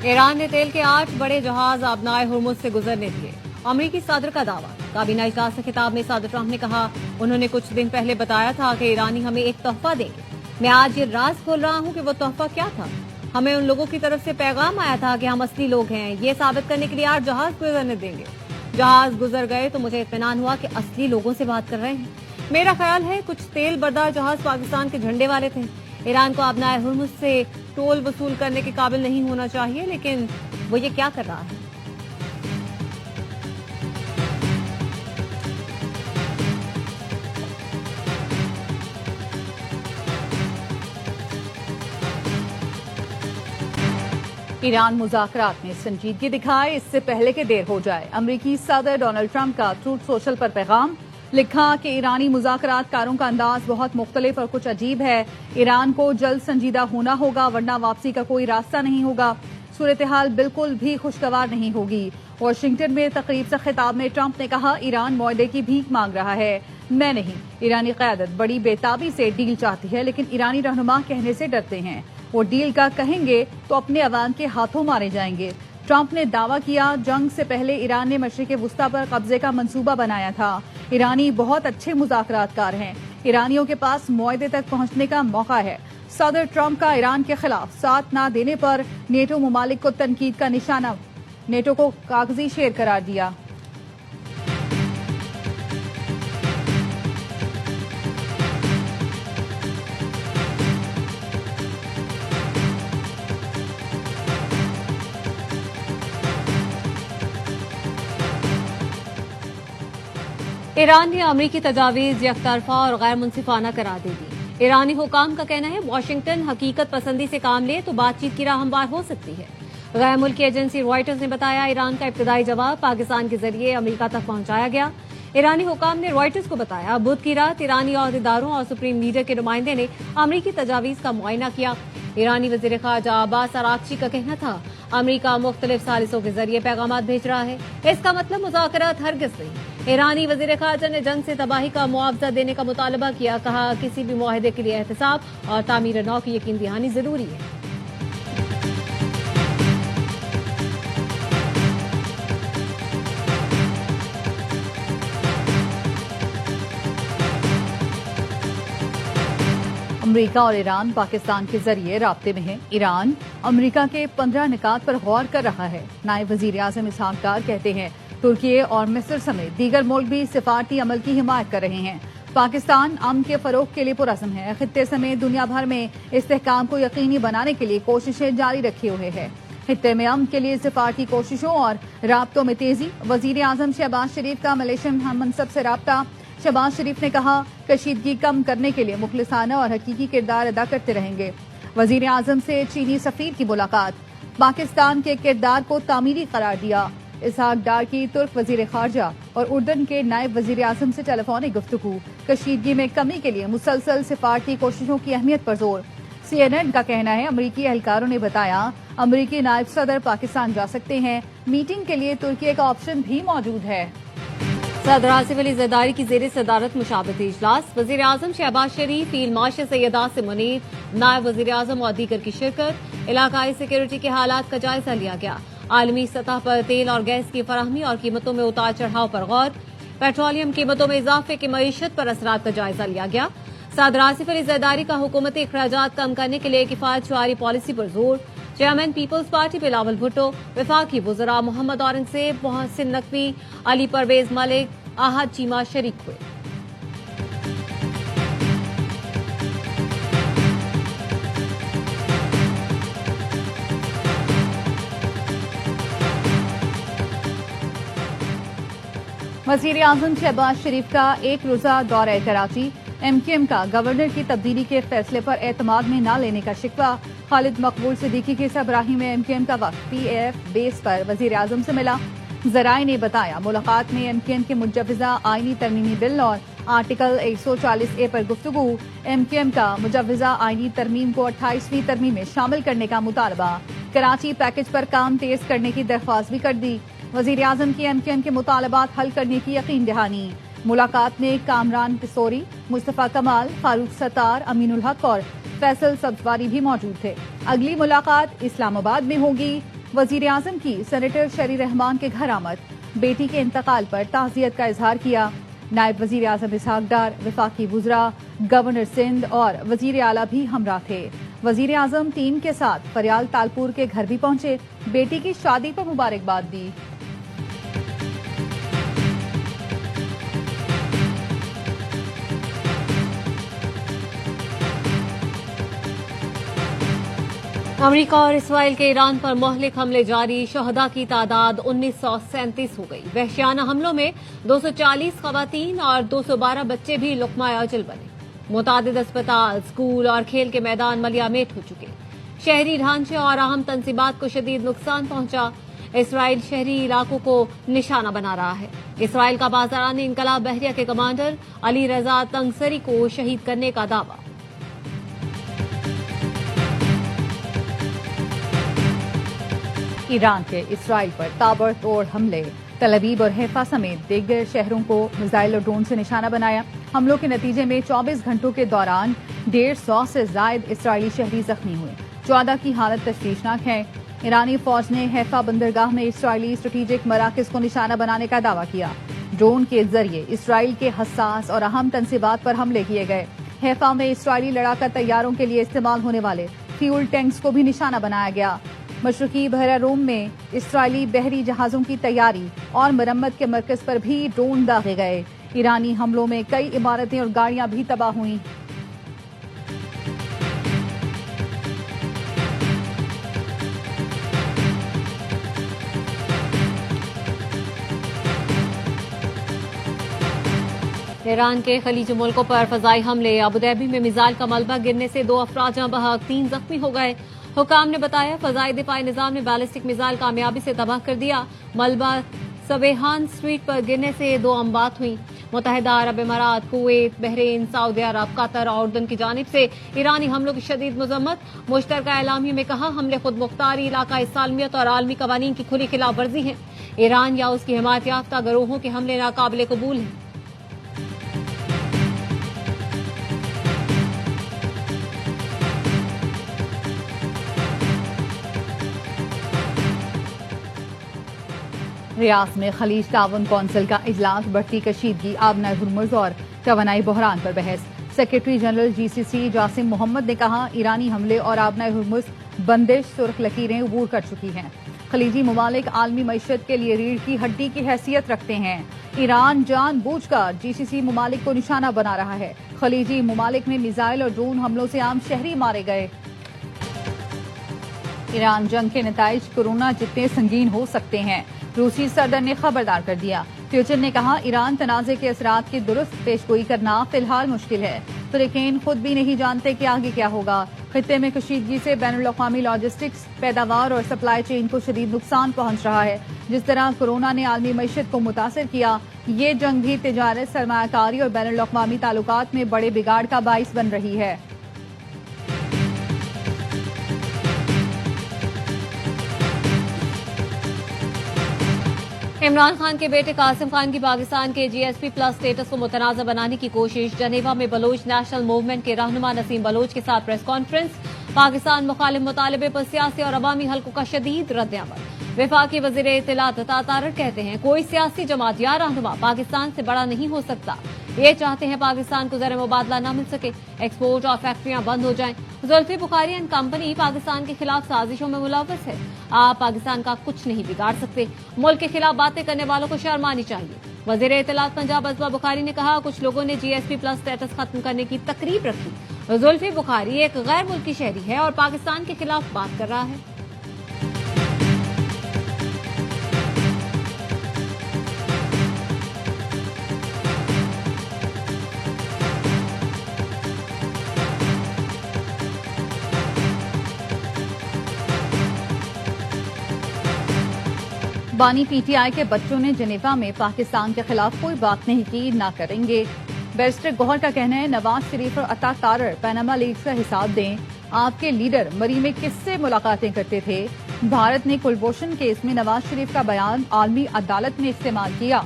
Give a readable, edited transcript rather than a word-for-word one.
ایران نے تیل کے 8 بڑے جہاز آبنائے ہرمز سے گزرنے دیے، امریکی صدر کا دعویٰ۔ کابینہ اجلاس سے خطاب میں صدر ٹرمپ نے کہا انہوں نے کچھ دن پہلے بتایا تھا کہ ایرانی ہمیں ایک تحفہ دیں گے۔ میں آج یہ راز کھول رہا ہوں کہ وہ تحفہ کیا تھا۔ ہمیں ان لوگوں کی طرف سے پیغام آیا تھا کہ ہم اصلی لوگ ہیں، یہ ثابت کرنے کے لیے 8 جہاز گزرنے دیں گے۔ جہاز گزر گئے تو مجھے اطمینان ہوا کہ اصلی لوگوں سے بات کر رہے ہیں۔ میرا خیال ہے کچھ تیل بردار جہاز پاکستان کے جھنڈے والے تھے۔ ایران کو آبنائے ہرمز سے ٹول وصول کرنے کے قابل نہیں ہونا چاہیے، لیکن وہ یہ کیا کر رہا ہے؟ ایران مذاکرات میں سنجیدگی دکھائے اس سے پہلے کہ دیر ہو جائے۔ امریکی صدر ڈونلڈ ٹرمپ کا ٹروتھ سوشل پر پیغام، لکھا کہ ایرانی مذاکرات کاروں کا انداز بہت مختلف اور کچھ عجیب ہے۔ ایران کو جلد سنجیدہ ہونا ہوگا ورنہ واپسی کا کوئی راستہ نہیں ہوگا۔ صورتحال بالکل بھی خوشگوار نہیں ہوگی۔ واشنگٹن میں تقریب سے خطاب میں ٹرمپ نے کہا ایران معاہدے کی بھیک مانگ رہا ہے، میں نہیں۔ ایرانی قیادت بڑی بےتابی سے ڈیل چاہتی ہے لیکن ایرانی رہنما کہنے سے ڈرتے ہیں۔ وہ ڈیل کا کہیں گے تو اپنے عوام کے ہاتھوں مارے جائیں گے۔ ٹرمپ نے دعویٰ کیا جنگ سے پہلے ایران نے مشرق وسطی پر قبضے کا منصوبہ بنایا تھا۔ ایرانی بہت اچھے مذاکرات کار ہیں، ایرانیوں کے پاس معاہدے تک پہنچنے کا موقع ہے۔ صدر ٹرمپ کا ایران کے خلاف ساتھ نہ دینے پر نیٹو ممالک کو تنقید کا نشانہ، نیٹو کو کاغذی شیر قرار دیا۔ ایران نے امریکی تجاویز یک طرفہ اور غیر منصفانہ قرار دے دی۔ ایرانی حکام کا کہنا ہے واشنگٹن حقیقت پسندی سے کام لے تو بات چیت کی راہ ہموار ہو سکتی ہے۔ غیر ملکی ایجنسی رائٹرز نے بتایا ایران کا ابتدائی جواب پاکستان کے ذریعے امریکہ تک پہنچایا گیا۔ ایرانی حکام نے رائٹرز کو بتایا بدھ کی رات ایرانی عہدیداروں اور سپریم لیڈر کے نمائندے نے امریکی تجاویز کا معائنہ کیا۔ ایرانی وزیر خارجہ عباس اراغچی کا کہنا تھا امریکہ مختلف ثالثوں کے ذریعے پیغامات بھیج رہا ہے، اس کا مطلب مذاکرات ہرگز نہیں۔ ایرانی وزیر خارجہ نے جنگ سے تباہی کا معاوضہ دینے کا مطالبہ کیا، کہا کسی بھی معاہدے کے لیے احتساب اور تعمیر نو کی یقین دہانی ضروری ہے۔ امریکہ اور ایران پاکستان کے ذریعے رابطے میں ہیں۔ ایران امریکہ کے 15 نکات پر غور کر رہا ہے۔ نائب وزیر اعظم اسحاق ڈار کہتے ہیں ترکی اور مصر سمیت دیگر ملک بھی سفارتی عمل کی حمایت کر رہے ہیں۔ پاکستان امن کے فروغ کے لیے پرعزم ہے، خطے سمیت دنیا بھر میں استحکام کو یقینی بنانے کے لیے کوششیں جاری رکھے ہوئے ہے۔ خطے میں امن کے لیے سفارتی کوششوں اور رابطوں میں تیزی، وزیر اعظم شہباز شریف کا ملیشین ہم منصب سے رابطہ۔ شہباز شریف نے کہا کشیدگی کم کرنے کے لیے مخلصانہ اور حقیقی کردار ادا کرتے رہیں گے۔ وزیر اعظم سے چینی سفیر کی ملاقات، پاکستان کے کردار کو تعمیری قرار دیا۔ اسحاق ڈار کی ترک وزیر خارجہ اور اردن کے نائب وزیر اعظم سے ٹیلی فونک گفتگو، کشیدگی میں کمی کے لیے مسلسل سفارتی کوششوں کی اہمیت پر زور۔ CNN کا کہنا ہے امریکی اہلکاروں نے بتایا امریکی نائب صدر پاکستان جا سکتے ہیں، میٹنگ کے لیے ترکی کا آپشن بھی موجود ہے۔ صدر آصف علی زرداری کی زیر صدارت مشاورتی اجلاس، وزیر اعظم شہباز شریف، فیلڈ مارشل سید آصم منیر، نائب وزیر اعظم اور دیگر کی شرکت۔ علاقائی سیکورٹی کے حالات کا جائزہ لیا گیا، عالمی سطح پر تیل اور گیس کی فراہمی اور قیمتوں میں اتار چڑھاؤ پر غور، پیٹرولیم قیمتوں میں اضافے کے معیشت پر اثرات کا جائزہ لیا گیا۔ صدر آصف علی زرداری کا حکومتی اخراجات کم کرنے کے لیے کفایت شعاری پالیسی پر زور، چیئرمین پیپلز پارٹی بلاول بھٹو، وفاقی وزراء محمد اورنگزیب، محسن نقوی، علی پرویز ملک، احد چیمہ شریک ہوئے۔ وزیر اعظم شہباز شریف کا ایک روزہ دورہ کراچی، MQM کا گورنر کی تبدیلی کے فیصلے پر اعتماد میں نہ لینے کا شکوہ۔ خالد مقبول صدیقی کے سربراہی میں MQM کا وقت PAF بیس پر وزیر اعظم سے ملا۔ ذرائع نے بتایا ملاقات میں MQM کے مجوزہ آئینی ترمیمی بل اور آرٹیکل 140A پر گفتگو۔ MQM کا مجوزہ آئینی ترمیم کو 28ویں ترمیم میں شامل کرنے کا مطالبہ، کراچی پیکج پر کام تیز کرنے کی درخواست بھی کر دی۔ وزیر اعظم کی MQM کے مطالبات حل کرنے کی یقین دہانی۔ ملاقات میں کامران پسوری، مصطفیٰ کمال، فاروق ستار، امین الحق اور فیصل سبزواری بھی موجود تھے۔ اگلی ملاقات اسلام آباد میں ہوگی۔ وزیر اعظم کی سینیٹر شری رحمان کے گھر آمد، بیٹی کے انتقال پر تعزیت کا اظہار کیا۔ نائب وزیر اعظم اسحاق ڈار، وفاقی وزراء، گورنر سندھ اور وزیر اعلیٰ بھی ہمراہ تھے۔ وزیر اعظم ٹیم کے ساتھ فریال تالپور کے گھر بھی پہنچے، بیٹی کی شادی پر مبارکباد دی۔ امریکہ اور اسرائیل کے ایران پر مہلک حملے جاری، شہداء کی تعداد 1937 ہو گئی۔ وحشیانہ حملوں میں 240 خواتین اور 212 بچے بھی لقمہ اجل بنے۔ متعدد اسپتال، اسکول اور کھیل کے میدان ملیامیٹ ہو چکے۔ شہری ڈھانچے اور اہم تنصیبات کو شدید نقصان پہنچا۔ اسرائیل شہری علاقوں کو نشانہ بنا رہا ہے۔ اسرائیل کا بازاران انقلاب بحریہ کے کمانڈر علی رضا تنگسری کو شہید کرنے کا دعویٰ۔ ایران کے اسرائیل پر تابڑ توڑ حملے، تل ابیب اور حیفا سمیت دیگر شہروں کو میزائل اور ڈرون سے نشانہ بنایا۔ حملوں کے نتیجے میں 24 گھنٹوں کے دوران 150 سے زائد اسرائیلی شہری زخمی ہوئے، 14 کی حالت تشویشناک ہے۔ ایرانی فوج نے حیفا بندرگاہ میں اسرائیلی اسٹریٹجک مراکز کو نشانہ بنانے کا دعویٰ کیا۔ ڈرون کے ذریعے اسرائیل کے حساس اور اہم تنصیبات پر حملے کیے گئے۔ حیفا میں اسرائیلی لڑاکا طیاروں کے لیے استعمال ہونے والے فیول ٹینکس کو بھی نشانہ بنایا گیا۔ مشرقی بحیرہ روم میں اسرائیلی بحری جہازوں کی تیاری اور مرمت کے مرکز پر بھی ڈرون داغے گئے۔ ایرانی حملوں میں کئی عمارتیں اور گاڑیاں بھی تباہ ہوئیں۔ ایران کے خلیجی ملکوں پر فضائی حملے، ابوظہبی میں میزائل کا ملبہ گرنے سے 2 افراد جاں بحق، 3 زخمی ہو گئے۔ حکام نے بتایا فضائی دفاعی نظام نے بیلسٹک میزائل کامیابی سے تباہ کر دیا۔ ملبہ سویہان اسٹریٹ پر گرنے سے 2 اموات ہوئیں۔ متحدہ عرب امارات، کویت، بحرین، سعودی عرب، قطر اور اردن کی جانب سے ایرانی حملوں کی شدید مذمت۔ مشترکہ اعلامیے میں کہا حملے خود مختاری، علاقائی سالمیت اور عالمی قوانین کی کھلی خلاف ورزی ہیں۔ ایران یا اس کی حمایت یافتہ گروہوں کے حملے ناقابل قبول ہیں۔ ریاض میں خلیج تعاون کونسل کا اجلاس، بڑھتی کشیدگی، آبنائے ہرمز اور توانائی بحران پر بحث۔ سیکرٹری جنرل جی سی سی جاسم محمد نے کہا ایرانی حملے اور آبنائے ہرمز بندش سرخ لکیریں عبور کر چکی ہیں۔ خلیجی ممالک عالمی معیشت کے لیے ریڑھ کی ہڈی کی حیثیت رکھتے ہیں۔ ایران جان بوجھ کر جی سی سی ممالک کو نشانہ بنا رہا ہے۔ خلیجی ممالک میں میزائل اور ڈرون حملوں سے عام شہری مارے گئے۔ ایران جنگ کے نتائج کورونا جتنے سنگین ہو سکتے ہیں، روسی صدر نے خبردار کر دیا۔ پیوٹن نے کہا ایران تنازع کے اثرات کی درست پیشگوئی کرنا فی الحال مشکل ہے۔ فریقین خود بھی نہیں جانتے کہ آگے کیا ہوگا۔ خطے میں کشیدگی سے بین الاقوامی لاجسٹکس، پیداوار اور سپلائی چین کو شدید نقصان پہنچ رہا ہے۔ جس طرح کورونا نے عالمی معیشت کو متاثر کیا، یہ جنگ بھی تجارت، سرمایہ کاری اور بین الاقوامی تعلقات میں بڑے بگاڑ کا باعث بن رہی ہے۔ عمران خان کے بیٹے قاسم خان کی پاکستان کے جی ایس پی پلس اسٹیٹس کو متنازع بنانے کی کوشش۔ جنیوا میں بلوچ نیشنل موومنٹ کے رہنما نسیم بلوچ کے ساتھ پریس کانفرنس۔ پاکستان مخالف مطالبے پر سیاسی اور عوامی حلقوں کا شدید رد عمل۔ وفاقی وزیر اطلاعات عطا تارڑ کہتے ہیں کوئی سیاسی جماعت یا رہنما پاکستان سے بڑا نہیں ہو سکتا۔ یہ چاہتے ہیں پاکستان کو زر مبادلہ نہ مل سکے، ایکسپورٹ اور فیکٹریاں بند ہو جائیں۔ زلفی بخاری اینڈ کمپنی پاکستان کے خلاف سازشوں میں ملوث ہے۔ آپ پاکستان کا کچھ نہیں بگاڑ سکتے۔ ملک کے خلاف باتیں کرنے والوں کو شرم آنی چاہیے۔ وزیر اطلاعات پنجاب ازبا بخاری نے کہا کچھ لوگوں نے جی ایس پی پلس اسٹیٹس ختم کرنے کی تقریب رکھی۔ زلفی بخاری ایک غیر ملکی شہری ہے اور پاکستان کے خلاف بات کر رہا ہے۔ بانی پی ٹی آئی کے بچوں نے جنیوا میں پاکستان کے خلاف کوئی بات نہیں کی، نہ کریں گے۔ بیرسٹر گوہر کا کہنا ہے نواز شریف اور عطا تارڑ پیناما لیکس کا حساب دیں۔ آپ کے لیڈر مری میں کس سے ملاقاتیں کرتے تھے؟ بھارت نے کلبھوشن کیس میں نواز شریف کا بیان عالمی عدالت میں استعمال کیا۔